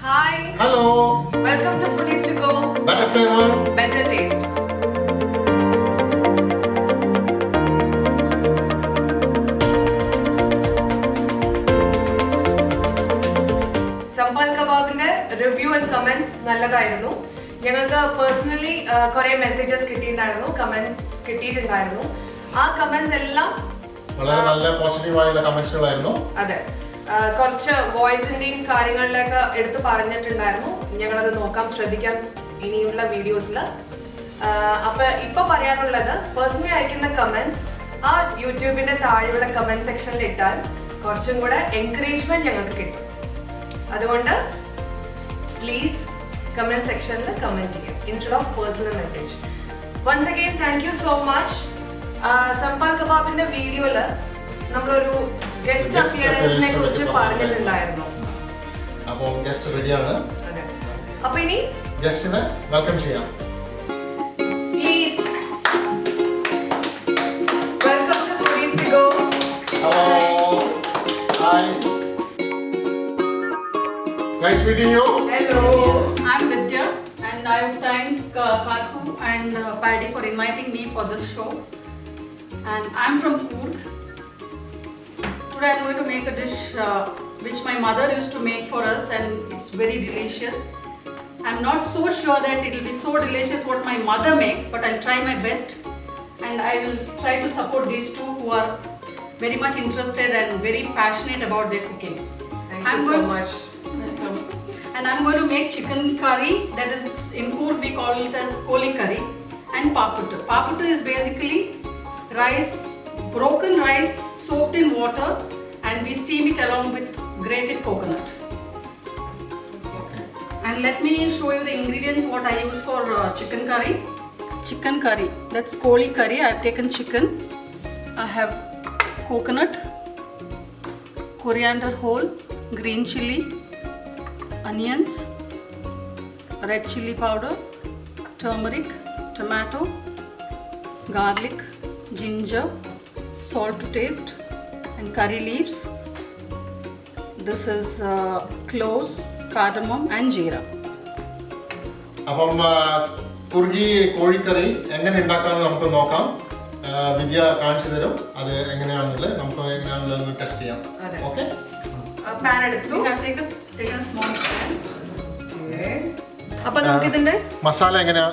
Hi. Hello. Welcome to Foodies to Go. Better flavor. Better taste. Sambhal കബാബിന്റെ review and comments നല്ലതായിരുന്നു. ഞങ്ങൾക്ക് personally കുറെ messages കിട്ടിയിട്ടുണ്ടായിരുന്നു, comments കിട്ടിയിട്ടുണ്ടായിരുന്നു. ആ കമന്റ്സ് എല്ലാം വളരെ നല്ല പോസിറ്റീവ് ആയിട്ടുള്ള കമന്റ്സുകളായിരുന്നു. അതെ, കുറച്ച് വോയിസിന്റെയും കാര്യങ്ങളിലൊക്കെ എടുത്തു പറഞ്ഞിട്ടുണ്ടായിരുന്നു. ഞങ്ങളത് നോക്കാം, ശ്രദ്ധിക്കാം ഇനിയുള്ള വീഡിയോസിൽ. അപ്പൊ ഇപ്പൊ പറയാനുള്ളത്, പേഴ്സണലി അയക്കുന്ന കമന്റ്സ് ആ യൂട്യൂബിന്റെ താഴെയുള്ള കമന്റ് സെക്ഷനിൽ ഇട്ടാൽ കുറച്ചും കൂടെ എൻകറേജ്മെന്റ് ഞങ്ങൾക്ക് കിട്ടും. അതുകൊണ്ട് പ്ലീസ് കമന്റ് സെക്ഷനിൽ കമന്റ് ചെയ്യാം instead of personal message. Once again thank you so much. സമ്പൽ കബാബിന്റെ വീഡിയോയില് നമ്മളൊരു ഗസ്റ്റ് അപ്പിയറൻസിനെ കുറിച്ച് പറഞ്ഞിട്ടുണ്ടായിരുന്നു. അപ്പോൾ ഗസ്റ്റ് റെഡിയാണ്. അപ്പൊ ഇനി ഗസ്റ്റിനെ വെൽക്കം ചെയ്യാം. Please welcome to foodies to go. Hello, hi, nice meeting you. Hello, I'm Vidya and I would thank Kartu and Paddy for inviting me for this show. And I'm from Coorg. Today I'm going to make a dish which my mother used to make for us, and it's very delicious. I'm not so sure that it will be so delicious what my mother makes, but I'll try my best and I will try to support these two who are very much interested and very passionate about their cooking. thank you so much. And I'm going to make chicken curry, that is in Coorg we call it as koli curry, and paputtu. Paputtu is basically rice, broken rice soaked in water, and we steam it along with grated coconut. Okay. And let me show you the ingredients what I use for chicken curry. Chicken curry, that's koli curry. I have taken chicken. I have coconut, coriander whole, green chili, onions, red chili powder, turmeric, tomato, garlic, ginger, salt to taste, and curry leaves. This is cloves, cardamom and jeera. അപ്പം കുർഗി കോഴിക്കറി എങ്ങനെ ഉണ്ടാക്കാമെന്ന് നമുക്ക് നോക്കാം. വിദ്യ കാണിച്ചു തരും അത് എങ്ങനെയാണെന്നുള്ളത്. നമുക്ക് എങ്ങനെയാണെന്നുള്ളത് ടെസ്റ്റ് ചെയ്യാം. ഓക്കെ, പാൻ എടുത്തു. We have taken a small pan. അപ്പൊ നമുക്ക് ഇതിന്റെ മസാല എങ്ങനെയാ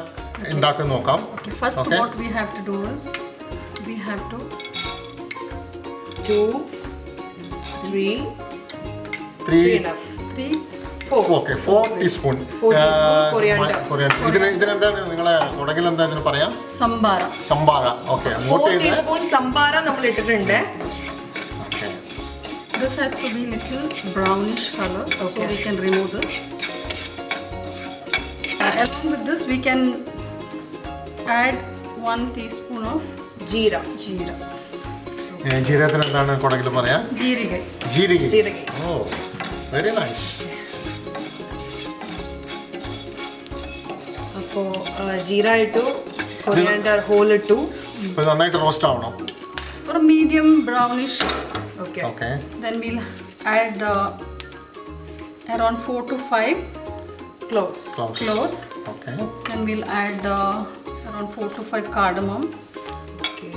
ഉണ്ടാക്കുന്നത് നോക്കാം. Okay, first Okay. what we have to do is we have to 2 3 3 enough. 3 okay 4 teaspoon ഇതിനെന്താണ് നിങ്ങളെ കൊടകിൽ എന്താ ഇതിന് പറയാ? sambara. സംബാര. ഓക്കെ, 4 നോട്ട് ചെയ്ത്. ടീസ്പൂൺ സംഭാര നമ്മൾ ഇട്ടിട്ടുണ്ട്. This has to be little brownish color, so we can remove this. Along with this, we can add 1 teaspoon of jeera. jeera. ജീരകത്തിന് എന്താണ് കൊടകിൽ പറയാ? Jeerigai. ജീരക. ഓ, വെരി നൈസ്. അപ്പോ ജീര ഇട്ടു, കൊറിയാൻഡർ ഹോൾ ഇട്ടു. ഇത് നന്നായിട്ട് റോസ്റ്റ് ആവണം. For a medium brownish. Okay. Okay, Then we'll add around 4 to 5 cloves. Cloves. Okay, Then we'll add around 4 to 5 cardamom. Okay.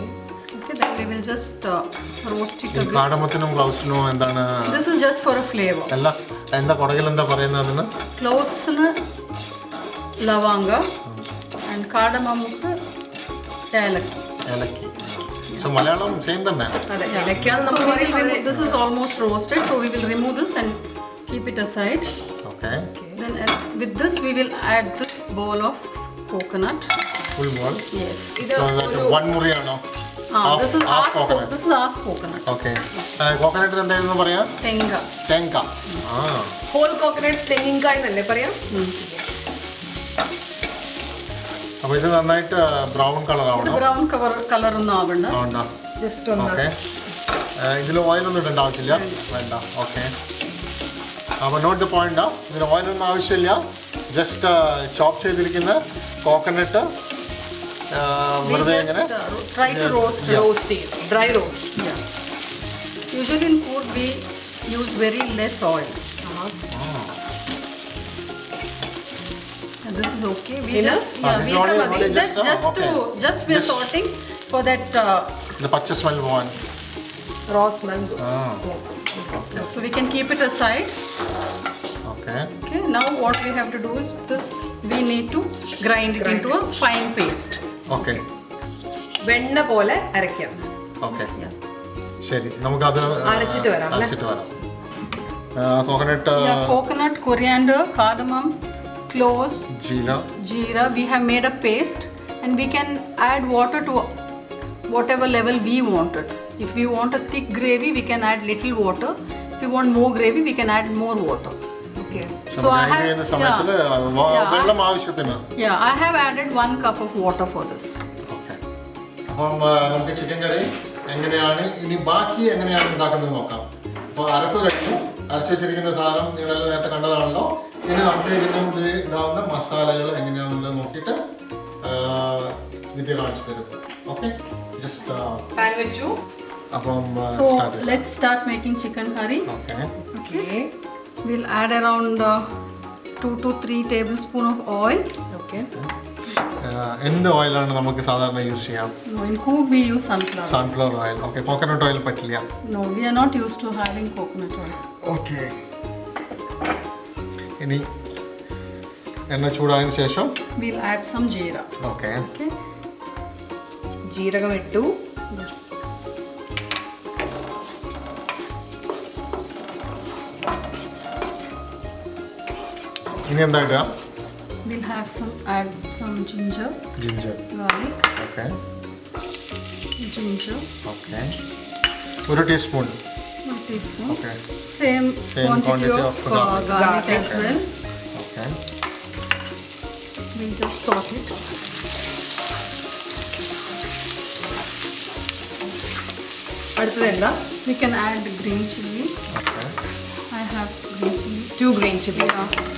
Okay, then we will just roast it a bit. കാടമത്തിനും ഗ്ലൗസിനും എന്താണ് This is just for a flavor. എന്താ കൊടകിൽ എന്താ പറയുന്നത് അതിന്? Cloves nu lavanga and cardamom ku ഏലക്ക. ഏലക്കി. So Malayalam same തന്നെ. അതെ, ഇലക്കാന്ന് So നമ്മൾ we will remove, പറയുന്നത്. this is almost roasted, so we will remove this and keep it aside. Okay, Then with this we will add this bowl of coconut. Full bowl. Yes. ഇത് one മുറിയാണോ? This is half coconut. This is half coconut. Okay, കോക്കനട്ടിന് എന്തായിരുന്നു പറയാ? Tenga. തേങ്ക. ആ, whole coconut തെങ്ങിൻകായ് എന്നല്ലേ പറയാം. അപ്പോൾ ഇത് നന്നായിട്ട് ബ്രൗൺ കളർ ആവണം. Brown color ഒന്നും ആവണ്ട. ആവണ്ട. ജസ്റ്റ് ഒന്ന് ഓക്കെ, ഇതിൽ ഓയിലൊന്നും ഇടേണ്ട ആവശ്യമില്ല. വേണ്ട. ഓക്കെ, അപ്പോൾ നോട്ട് ദ പോയിന്റ്, ഇതിൽ ഓയിലൊന്നും ആവശ്യമില്ല. ജസ്റ്റ് ചോപ്പ് ചെയ്തിരിക്കുന്ന കോക്കനട്ട് വെറുതെ ഇങ്ങനെ Try to roast. റോസ്റ്റ് ചെയ്യും, dry roast. Usually in Coorg we use very less oil. this is okay. We Enough? just This is only just we're Just- sorting for that. The പച്ച smell പോവാൻ. raw smell. So we can keep it aside. Okay. Okay. Now what we have to do is this. We need to grind it into a fine paste. Okay. വെണ്ണ പോലെ അരയ്ക്കാം. Okay. Yeah. ശരി നമുക്കത് അരച്ചിട്ട് വരാം, അല്ലേ? അരച്ചിട്ട് വരാം. Coconut Yeah. Coconut, coriander, cardamom, cloves, jeera. we have made a paste, and we can add water to whatever level we want it. If we want a thick gravy, we can add little water. If we want more gravy, we can add more water. Okay. So I have, ചെയ്യുന്ന സമയത്ത് വെള്ളം ആവശ്യത്തിന്. yeah, I have added 1 cup of water for this. Okay. അപ്പം നമുക്ക് chicken കറി എങ്ങനെയാണ് ഇനി ബാക്കി എങ്ങനെയാണ് ഉണ്ടാക്കുന്നത് നോക്കാം. അപ്പോൾ അരപ്പ് കഴിഞ്ഞു. അരച്ച് വെച്ചിരിക്കുന്ന സാധനം നിങ്ങളെല്ലാം നേരത്തെ കണ്ടതാണല്ലോ. ഇനി നമുക്ക് ഇതിൻ്റെ ഉള്ളിൽ ഇടാവുന്ന മസാലകൾ എങ്ങനെയാണെന്നുള്ളത് നോക്കിയിട്ട് വിദ്യ കാണിച്ചു തരും. ഓക്കെ ജസ്റ്റ് പാൻ വെച്ചു. അപ്പം So let's start making chicken curry. Okay Okay. We'll add around 2 to 3 tablespoons of oil. Okay. എന്ത് ഓയിലാണ് നമുക്ക് സാധാരണ യൂസ് ചെയ്യാം? No, in cook we use sunflower. Sunflower oil. Okay coconut oil പറ്റില്ല. No, we are not used to having coconut oil. Okay ഇനി എണ്ണ ചൂടായതിനു ശേഷം We'll add some jeera. Okay Okay. ജീരകം ഇട്ടു. ഇനി എന്താ ഇടുക? We'll have add some ginger, ginger. garlic, okay ginger, okay 1 teaspoon. 1 teaspoon. Okay Same quantity quantity of of garlic. garlic as well. Okay We'll just saute it. അടുത്തത് എന്താ? We can add green chili. Okay I have green chili. 2 green chilli. Yeah.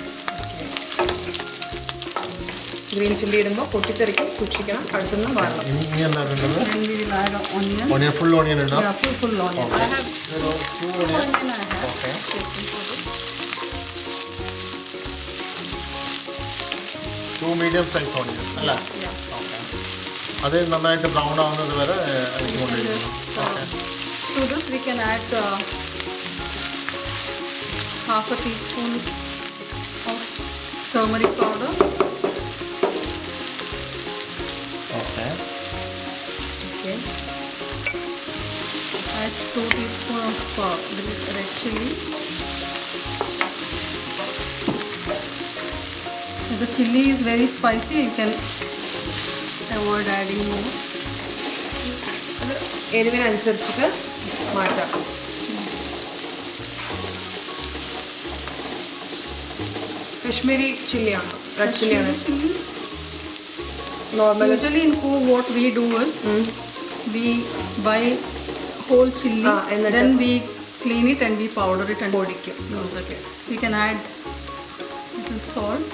Green chilli ഇടുമ്പോൾ പൊട്ടിത്തെറിക്കും, സൂക്ഷിക്കണം, അടുത്തുനിന്ന് മാറണം. ഇനി എന്താ ഇടേണ്ടത്? Then we will add onions. Onion full onion ഇടാം. Yeah, full onion. I have ഒരു 2 onion. onion I have. Okay taken for this. 2 medium size onion അല്ല? Yeah. ഓക്കെ അത് നന്നായിട്ട് ബ്രൗൺ ആവുന്നത് വരെ അഴിച്ചുകൊണ്ടിരിക്കുന്നു. Okay To this we can add half a teaspoon of turmeric powder. Okay Okay. Add 2 teaspoons of red chili. If the chili is very spicy, you can avoid adding more. അത് എരിവിനനുസരിച്ചിട്ട് മാറ്റാം. കശ്മീരി ചില്ലിയാണോ? Red ചില്ലിയാണ്. Chili. Normal. Usually in cook, what we do is we buy whole chili, എന്നിട്ട് then we clean it and we powder it and പൊടിക്കും. use it. We can add little salt.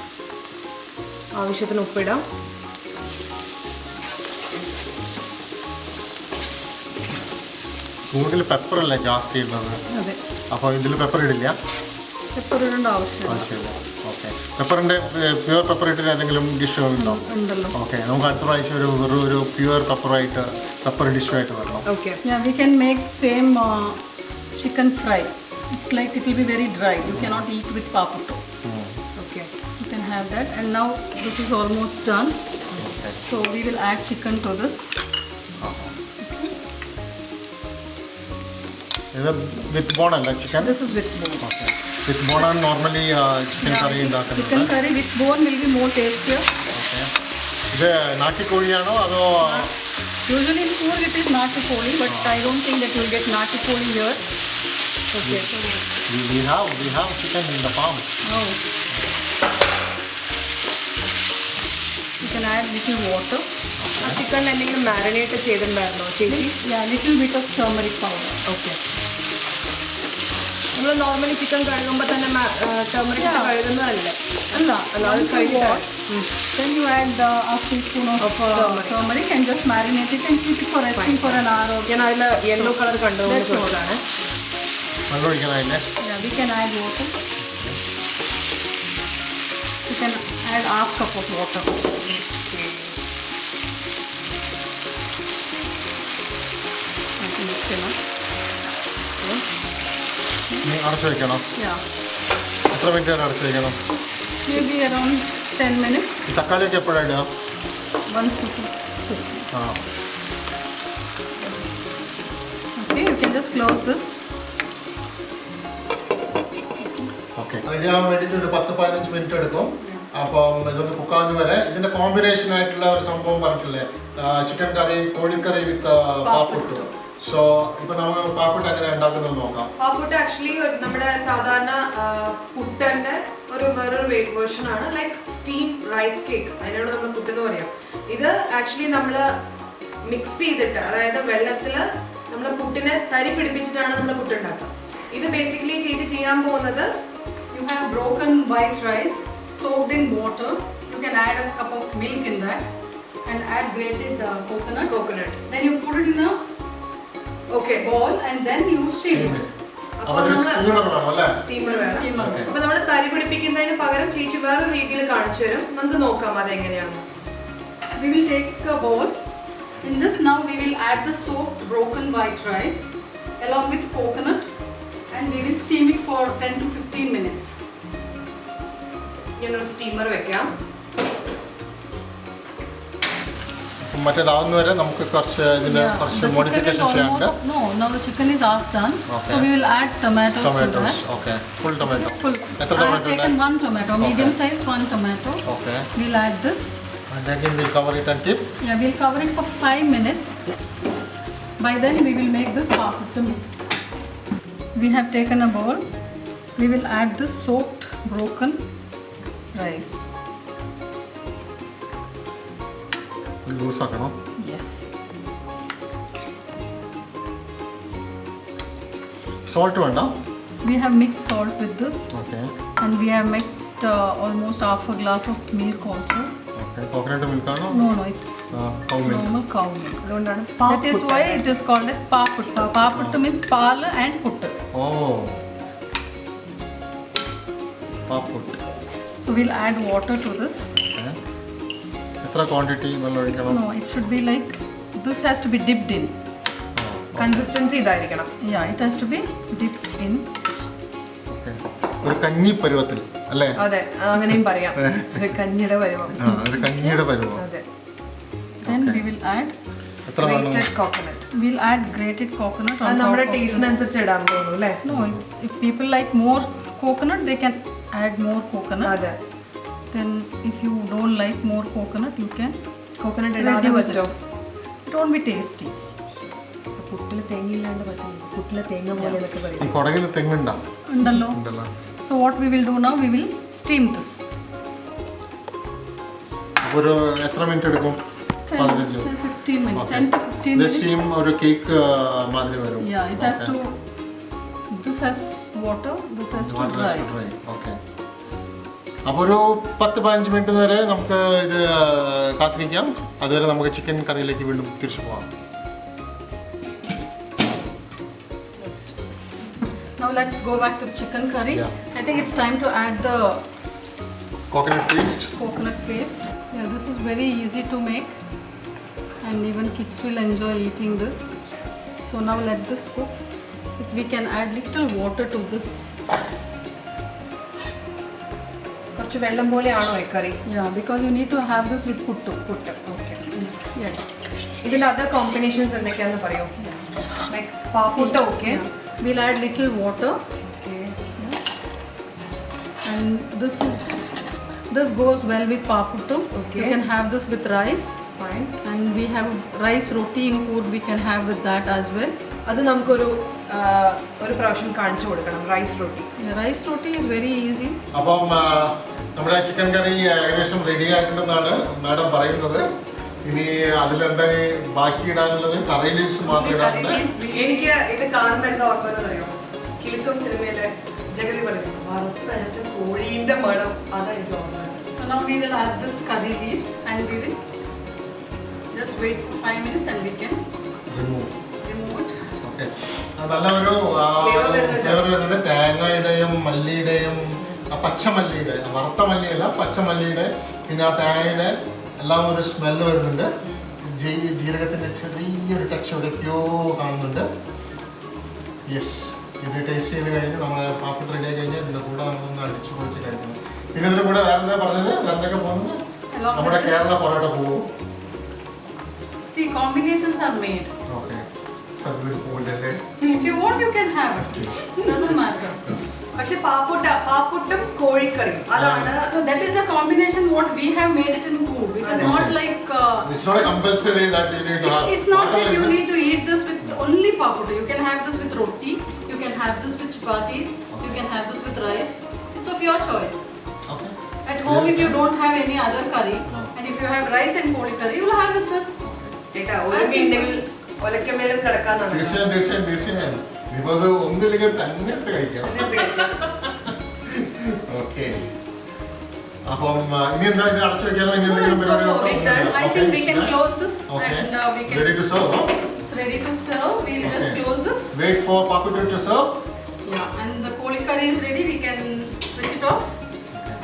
ആവശ്യത്തിന് ഉപ്പിടാം. കൂടുതൽ pepper അല്ലേ ജാസ്തി ഇടുന്നത്? അതെ, അപ്പോൾ ഇതിൽ pepper ഇടില്ല? Pepper ഇടേണ്ട ആവശ്യമില്ല. ആവശ്യമില്ല. ഓക്കെ പെപ്പറിൻ്റെ പ്യുവർ പെപ്പർ ഇട്ടിട്ട് ഏതെങ്കിലും ഡിഷ് ഉണ്ടോ? ഉണ്ടല്ലോ. ഓക്കെ നമുക്ക് അടുത്ത പ്രാവശ്യം ഒരു പ്യുവർ പെപ്പറായിട്ട് പെപ്പർ ഡിഷുമായിട്ട് വരണം. Okay. Yeah, we can make same chicken fry. It's like it will be very dry. You cannot eat with papato. Okay. You can have that. And now this is almost done. Okay So we will add chicken to this. ഇത് with bone അല്ല chicken? This is with bone. Okay with ബോണാണ് normally chicken curry ഉണ്ടാക്കുന്നത്. Chicken curry with bone will be more tastier. Okay ഇത് നാട്ടിക്കോഴിയാണോ അതോ? Usually in Coorg it is natikoli, but I don't think that you will get natikoli here. Okay. We have chicken in the farm. Oh. You can add little water. ആ ചിക്കനിൽ എന്തെങ്കിലും marinate ചെയ്തിട്ടുണ്ടായിരുന്നോ ചേച്ചി? Yeah, little bit of turmeric powder. Okay. നമ്മൾ normally chicken കഴുകുമ്പോൾ തന്നെ turmeric ഇട്ട് കഴുകുന്നതല്ലേ? Allah, അല്ലാതെ once you കഴിഞ്ഞിട്ട് wash, then you add a teaspoon of turmeric and just marinate it and keep it for resting for an hour or ഞാൻ അതിൽ yellow colour കണ്ടുകൊണ്ട് ചോദിച്ചതാണ്. വെള്ളം ഒഴിക്കണമല്ലേ? yeah, we can add water. You can add half cup of water. I think it's enough. നീ അടച്ചു വയ്ക്കണം. Yeah. എത്ര minute വരെ അടച്ചു വയ്ക്കണം? Maybe around 10 minutes ഈ തക്കാളിയൊക്കെ എപ്പോഴാണ് ഇടുക? once this is cooked. ആ Okay, you can just close this. Okay ready ആവാൻ വേണ്ടിയിട്ട് ഒരു 10-15 മിനിറ്റ് എടുക്കും. അപ്പം ഇതൊന്ന് കുക്കാവുന്ന വരെ ഇതിന്റെ കോമ്പിനേഷൻ ആയിട്ടുള്ള ഒരു സംഭവം പറഞ്ഞിട്ടില്ലേ, ചിക്കൻ കറി, കോഴിക്കറി വിത്ത് പാപ്പുട്ട്. സോ ഇപ്പൊ നമ്മൾ പാപ്പുട്ട് എങ്ങനെ ഉണ്ടാക്കുന്നത് നോക്കാം. പാപ്പുട്ട് ആക്ച്വലി നമ്മുടെ സാധാരണ പുട്ടന്റെ ഒരു വേറൊരു വേർഷൻ ആണ്, ലൈക്ക് സ്റ്റീം റൈസ് കേക്ക്, അതിനോട് നമ്മൾ പുട്ടെന്ന് പറയാം. ഇത് ആക്ച്വലി നമ്മൾ മിക്സ് ചെയ്തിട്ട്, അതായത് വെള്ളത്തില് നമ്മൾ പുട്ടിനെ തരി പിടിപ്പിച്ചിട്ടാണ് നമ്മൾ പുട്ടുണ്ടാക്കുക. ഇത് ബേസിക്കലി ചേച്ചി ചെയ്യാൻ പോകുന്നത്, You have broken white rice soaked in water. You can add a cup of milk in that and add grated coconut. Then you put it in a okay bowl and then you steam it. അപ്പൊ ഒരു steamer വേണം അല്ലേ? Steamer വേണം. Steamer. Okay. അപ്പൊ നമ്മൾ തരി പിടിപ്പിക്കുന്നതിന് പകരം ചേച്ചി വേറൊരു രീതിയിൽ കാണിച്ചു തരും. നമുക്ക് നോക്കാം അതെങ്ങനെയാണ്. We will take a bowl. In this now we will add the soaked broken white rice along with coconut and we will steam it for 10 to 15 minutes. ഞാനൊരു സ്റ്റീമർ വെക്കാം. മറ്റേതാവുന്ന വരെ നമുക്ക് കുറച്ച് ഇതിന് കുറച്ച് the chicken is മോഡിഫിക്കേഷൻ ചെയ്യാനുണ്ട്. almost, no, now the chicken is half done. Okay. So we will add tomatoes to tomatoes. that. Okay full tomato. Full. എത്ര I have tomato taken one tomato, Okay. medium size one tomato. Okay We'll add this. and again we'll cover it and keep. Yeah, we'll cover it for 5 minutes. By then we will make this paprika mix. We have taken a bowl. We will add this soaked broken rice. Loose ആക്കണം. Yes. Salt വേണ്ട. We have mixed salt with this okay and we have mixed almost half a glass of milk also. Okay coconut മിൽക്കാണോ? No, it's cow milk. normal cow milk. അതുകൊണ്ടാണ് That is why it is called as paputta. Paputta means paal and puttu. Oh paalputtu. So we'll add water to this. Okay എത്ര quantity വെള്ളം ഒഴിക്കണം? No, it should be like this has to be dipped in. Consistency ഇതായിരിക്കണം. Yeah, it has to be dipped in. Okay ഒരു കഞ്ഞി പരുവത്തിൽ അല്ലേ? അതെ, അങ്ങനെയും പറയാം. ഒരു കഞ്ഞിയുടെ പരുവം. ഒരു കഞ്ഞിയുടെ പരുവം. അതെ. Then we will add എത്ര വേണം? Grated coconut. we'll add grated coconut on അത് top നമ്മുടെ of ടേസ്റ്റിനനുസരിച്ച് ഇടാൻ തോന്നുന്നു അല്ലേ? this. No, if people like more coconut, they can add more coconut. അതെ. Then if you don't like more coconut, you can coconut ഇടാതെ reduce it. പറ്റോ? It won't be tasty. പുട്ടില് തേങ്ങ ഇല്ലാണ്ട് പറ്റും. പുട്ടിലെ തേങ്ങ പോലെ എന്നൊക്കെ ഈ പറയും. കുടകിൽ തെങ്ങുണ്ടോ? Undallo. ഉണ്ടല്ലോ. So what we will do now, we will steam this. അപ്പോൾ ഒരു എത്ര മിനിറ്റ് എടുക്കും? 15. 15 minutes. Okay. 10 to 15 ഇത് minutes. സ്റ്റീം ഒരു കേക്ക് മാതിരി വരും. Yeah, it has to. This has water. This has to dry. Okay അപ്പോൾ ഒരു 10-15 മിനിറ്റ് വരെ നമുക്ക് ഇത് കാത്തിരിക്കാം. അതുവരെ നമുക്ക് ചിക്കൻ കറിയിലേക്ക് വീണ്ടും തിരിച്ചു പോകാം. Now let's go back to the chicken curry. Yeah. I think it's time to add the coconut paste. coconut paste. Yeah, this is very easy to make and even kids will enjoy eating this. So now let this cook. If we can add little water to this. കുറച്ച് വെള്ളം പോലെയാണോ ഈ കറി? Yeah, because you need to have this with puttu. Puttu. Okay. Yeah. ഇതിന്റെ other combinations എന്തൊക്കെയാണെന്ന് പറയോ? Like paalputtu. Okay. Yeah. We'll add little water and this goes well with paputtu. Okay. You can have this with rice. Fine. And we have rice roti in Coorg, we can have with that as well. അത് നമുക്കൊരു ഒരു പ്രാവശ്യം കാണിച്ചു കൊടുക്കണം. Rice roti. Yeah, rice roti is very easy. അപ്പം നമ്മുടെ chicken കറി ഏകദേശം ready ആയിട്ടുണ്ടെന്നാണ് madam പറയുന്നത്. ഇനി അതിലെന്താ ബാക്കി ഇടാനുള്ളത്? കറി ലീവ്സ് മാത്രം ഇടാനുണ്ട്. എനിക്ക് ഇത് കാണുമ്പോൾ എന്താ ഓർമ്മ അറിയോ? കിലുക്കം സിനിമയിലെ ജഗതി പറയുന്നത് വറുത്തരച്ച കോഴീന്റെ മണം. അതായിരിക്കും ഓർമ്മ. So now we will add this curry leaves and we will just wait for 5 minutes and we can remove it. Okay നല്ല ഒരു ഫ്ലേവർ വരുന്നുണ്ട്. തേങ്ങയുടെയും മല്ലിയുടെയും പച്ചമല്ലിയുടെ, വറുത്ത മല്ലിയല്ല പച്ചമല്ലിയുടെ പിന്നെ ആ തേങ്ങയുടെ എല്ലാം ഒരു സ്മെല്ല് വരുന്നുണ്ട്. ജീരകത്തിൻ്റെ ചെറിയൊരു ടച്ച് എവിടെയൊക്കെയോ കാണുന്നുണ്ട്. യെസ്, ഇത് ടേസ്റ്റ് ചെയ്ത് കഴിഞ്ഞ് നമ്മൾ പാപ്പട്ട് റെഡി ആയി കഴിഞ്ഞാൽ ഇതിൻ്റെ കൂടെ നമ്മളൊന്ന് അടിച്ചു പൊളിച്ച് കഴിക്കണം. പിന്നെ ഇതിൻ്റെ കൂടെ വേറെ എന്താ പറഞ്ഞത്? വേറെ എന്തൊക്കെ പോകുന്നത്? നമ്മുടെ കേരള പൊറോട്ട പോകും. See, combinations are made. Okay, സത്യത്തിൽ പോകില്ലല്ലേ? If you want, you can have it. Doesn't matter. പക്ഷെ പാപ്പുട്ടും കോഴിക്കറിയും അതാണ്. So that is the combination what we have made it in Coorg. It is not like. It's not a compulsory that you need to have. It's not that you need to eat this with only paputtu. You can have this with roti. You can have this with chapatis. You can have this with rice. It's of your choice. Okay. At home, if you don't have any other curry, and if you have rice and koli curry, you will have with this. കേട്ടാ, ഒരു മീനുണ്ടെങ്കിൽ ഒലക്കമേലും കിടക്കാന്നാണ്. തീർച്ചയായും ഇപ്പോൾ അത് ഒന്നില്ലെങ്കിൽ തന്നെ എടുത്ത് കഴിക്കാം. Okay, അപ്പം ഇനി എന്താ ഇത് അടച്ചു വെക്കാനോ ഇനി എന്തെങ്കിലും I think we can close this and we can. Ready to serve? It's ready to serve. We'll just close this. Wait for paputtu to serve. Yeah, and the koli curry is ready. We can switch it off.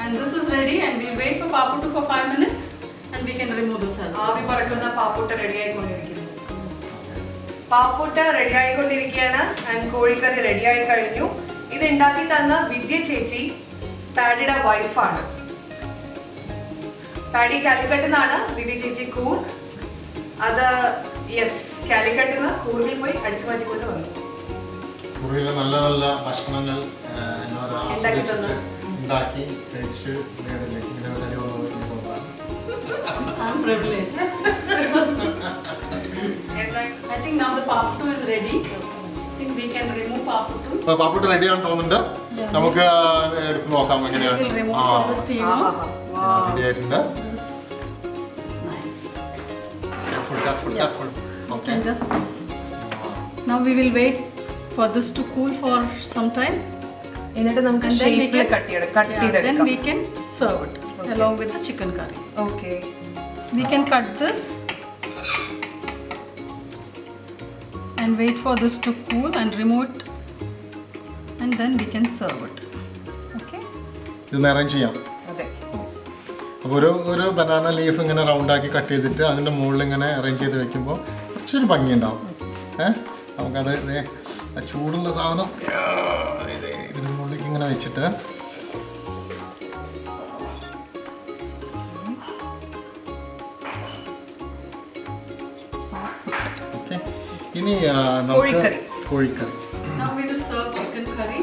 And this is ready, and we'll wait for paputtu for 5 minutes, and we can remove this as well. ആവി പറക്കുന്ന പാപ്പുട്ട ready ആയിക്കൊണ്ടിരിക്കുന്നു. പാപ്പുട്ട ready ആയിക്കൊണ്ടിരിക്കുകയാണ്. And കോഴിക്കറി ready ആയി കഴിഞ്ഞു. ഇത് ഉണ്ടാക്കി തന്ന വിദ്യ ചേച്ചി പാഡിയുടെ വൈഫാണ്. പാഡി കാലിക്കട്ടിൽ നിന്നാണ്, വിദ്യ ചേച്ചി കൂർഗ്. അത് യെസ്, കാലിക്കട്ടിൽ നിന്ന് കൂർഗിൽ പോയി അടിച്ചു മാറ്റിക്കൊണ്ട് വന്നു. കൂർഗിലെ നല്ല നല്ല ഭക്ഷണങ്ങൾ ഉണ്ടാക്കി കഴിച്ച് നേടിലേക്ക് ഇങ്ങനെ റെഡി വന്നത്. I'm privileged. I think now the paputtu is ready. I think we can remove paputtu. പാപ്പുട്ട് റെഡിയാണെന്ന് തോന്നുന്നുണ്ട്. നമുക്ക് എടുത്ത് നോക്കാം എങ്ങനെയാണ്. We will remove from the steamer. Ready ആയിട്ടുണ്ട്. This is nice. Careful. You can just. Now we will wait for this to cool for some time. എന്നിട്ട് നമുക്ക് ഷേപ്പിൽ cut ചെയ്തെടുക്കാം. Then we can serve it along with the chicken curry. Okay, We can cut this and wait for this to cool and remove it, and then we can serve it. Okay. ഇത് arrange ചെയ്യാം. അതെ. അപ്പോൾ ഒരു banana leaf ഇങ്ങനെ റൗണ്ടാക്കി cut ചെയ്തിട്ട് അതിൻ്റെ മുകളിൽ ഇങ്ങനെ അറേഞ്ച് ചെയ്ത് വെക്കുമ്പോൾ കുറച്ചൊരു ഭംഗിയുണ്ടാവും. നമുക്കത് ചൂടുള്ള സാധനം ഇതിന് മുകളിലേക്ക് ഇങ്ങനെ വെച്ചിട്ട് ഓക്കെ. ഇനി നമുക്ക് കോഴിക്കറി. Now we will serve chicken curry,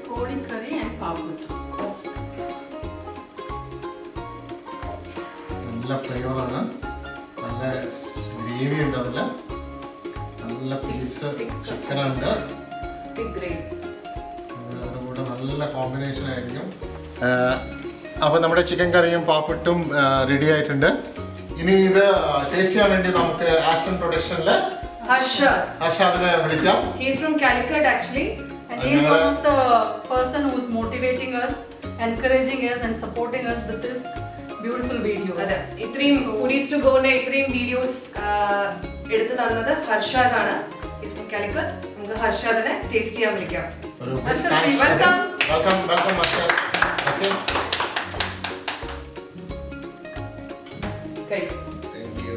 kodi curry and paputtu. നല്ല ഫ്ലേവറാണ്, നല്ല ഗ്രേവി ഉണ്ട്, അതിൽ നല്ല പീസ് ചിക്കനുണ്ട്. അതിൻ്റെ കൂടെ നല്ല കോമ്പിനേഷൻ ആയിരിക്കും. അപ്പോൾ നമ്മുടെ ചിക്കൻ കറിയും പാപ്പുട്ടും റെഡി ആയിട്ടുണ്ട്. ഇനി ഇത് ടേസ്റ്റ് ചെയ്യാൻ വേണ്ടി നമുക്ക് ആസ്റ്റൺ പ്രൊഡക്ഷനിൽ ഹർഷാദിനെ വിളിക്കാം. He is from Calicut actually. And he is one of the person who is motivating us, encouraging us and supporting us with this beautiful videos. അതെ, ഇത്രയും ഫുഡീസ് ടു ഗോന്റെ ഇത്രയും വീഡിയോസ് എടുത്തു തന്നത് ഹർഷാദ് ആണ്. He is from Calicut. നമുക്ക് ഹർഷാദിനെ taste ചെയ്യാൻ വിളിക്കാം. Welcome Harshad. Okay, thank you.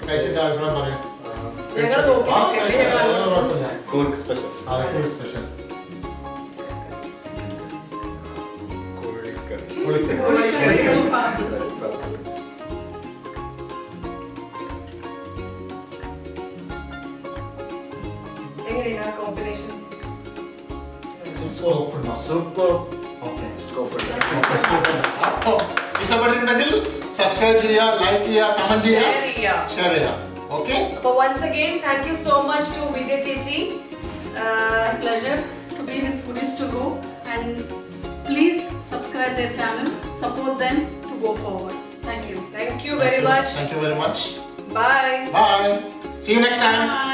കഴിച്ചിട്ട് അഭിപ്രായം പറയാം. ഞങ്ങൾ കൂർഗ് സ്പെഷ്യൽ. അതെ, കൂർഗ് സ്പെഷ്യൽ. എങ്ങനെയാണ് കോമ്പിനേഷൻ? സൂപ്പർ. ഇഷ്ടപ്പെട്ടിട്ടുണ്ടെങ്കിൽ സബ്സ്ക്രൈബ് ചെയ്യുക, ലൈക്ക് ചെയ്യുക, കമന്റ് ചെയ്യുക, ഷെയർ ചെയ്യുക. ഓക്കെ, അപ്പോൾ once again thank you so much to Vidya ചേച്ചി. My pleasure to be with Foodies to Go, and please subscribe their channel, support them to go forward. Thank you. Thank you very much. Thank you very much. Bye. Bye. See you next time. Bye.